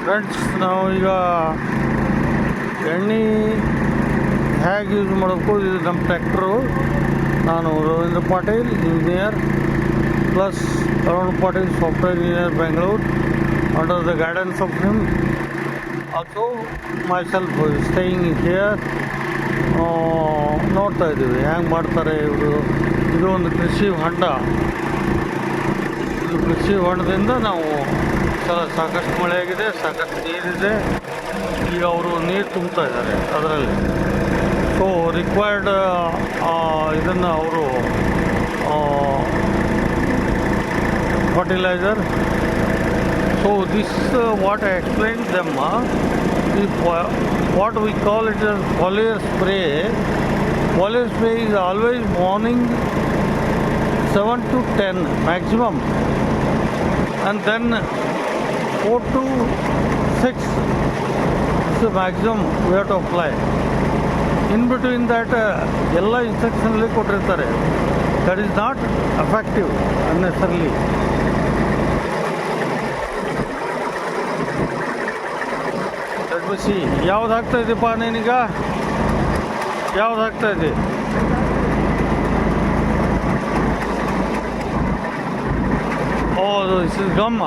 Friends, ನಾವು ಈಗ ಎಣ್ಣೆ ಹೇಗೆ ಯೂಸ್ ಮಾಡಬೇಕು, ಇದು ನಮ್ಮ ಟ್ರ್ಯಾಕ್ಟ್ರು. ನಾನು Ravindra Patil, engineer, plus Arun Patil, software engineer, Bengaluru. Under the guidance of him also myself staying here. ನೋಡ್ತಾ ಇದ್ದೀವಿ ಹೆಂಗೆ ಮಾಡ್ತಾರೆ ಇವರು. ಇದು ಒಂದು ಕೃಷಿ ಹೊಂಡ. ಇದು ಕೃಷಿ ಹೊಂಡದಿಂದ ನಾವು ಸಾಕಷ್ಟು ಮಳೆಯಾಗಿದೆ, ಸಾಕಷ್ಟು ನೀರಿದೆ. ಈಗ ಅವರು ನೀರು ತುಂಬ್ತಾ ಇದ್ದಾರೆ ಅದರಲ್ಲಿ. ಸೊ ರಿಕ್ವೈರ್ಡ್ ಇದನ್ನು ಅವರು fertiliser. So this what I explained them, what we call it as foliar spray. Foliar spray is always morning 7 to 10 maximum, and then 4 to 6 is the maximum we have to apply. In between that ಎಲ್ಲ ಇನ್ಸ್ಟ್ರಕ್ಷನಲ್ಲಿ ಕೊಟ್ಟಿರ್ತಾರೆ. That is not effective unnecessarily. ಯಾವ್ದು ಹಾಕ್ತಾ ಇದ್ದೀಪ್ಪ ನೀನೀಗ? ಯಾವ್ದು ಹಾಕ್ತಾ ಇದ್ದಿ? ಇದು ಗಮ್ಮ.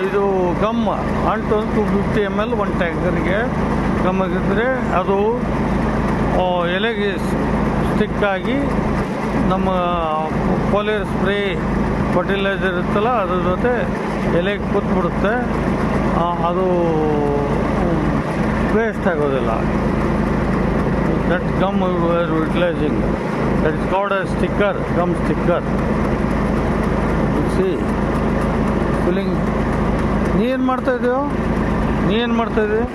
ಇದು ಗಮ್ಮ ಅಂಟು 250 ml ಒಂದು ಟ್ಯಾಂಕರ್ಗೆ ಗಮ್ಮಿದ್ರೆ ಅದು ಎಲೆಗೆ ಸ್ಟಿಕ್ಕಾಗಿ ನಮ್ಮ ಫೋಲಿಯರ್ ಸ್ಪ್ರೇ ಫರ್ಟಿಲೈಸರ್ ಇರುತ್ತಲ್ಲ ಅದ್ರ ಜೊತೆ ಎಲೆಗೆ ಕೂತ್ಬಿಡುತ್ತೆ. ಅದು ವೇಸ್ಟ್ ಆಗೋದಿಲ್ಲ. That gum utilising, that is called A sticker, gum sticker. C filling. ನೀ ಏನು ಮಾಡ್ತಾಯಿದ್ದೀಯೋ? ಏನು ಮಾಡ್ತಾಯಿದ್ದೀವಿ?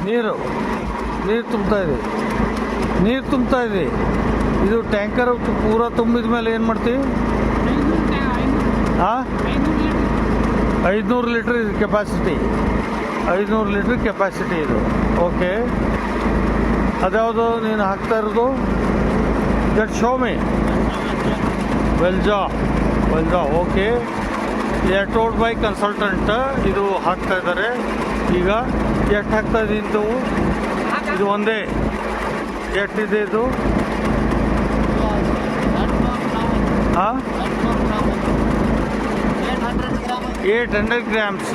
ನೀರು ತುಂಬ್ತಾ ಇದ್ದೀವಿ. ಇದು ಟ್ಯಾಂಕರ್ ಪೂರ ತುಂಬಿದ ಮೇಲೆ ಏನು ಮಾಡ್ತೀವಿ? 500 ಲೀಟ್ರ್ ಇದು ಕೆಪಾಸಿಟಿ. 500 ಲೀಟ್ರ್ ಕೆಪಾಸಿಟಿ ಇದು. ಓಕೆ, ಅದ್ಯಾವುದು ನೀನು ಹಾಕ್ತಾ ಇರೋದು? That show me. ವೆಲ್ಜಾ. Okay, told by consultant. ಇದು ಹಾಕ್ತಾ ಇದ್ದಾರೆ. ಈಗ ಎಷ್ಟು ಹಾಕ್ತಾ ಇದ್ದೀನಿ ನೀವು? ಇದು ಒಂದೇ. ಎಷ್ಟಿದೆ ಇದು? 800 grams.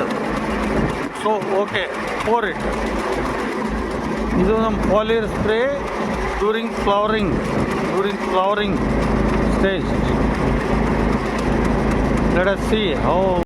So okay, pour it. ಇದು ನಮ್ಮ foliar spray during flowering stage. Let us see how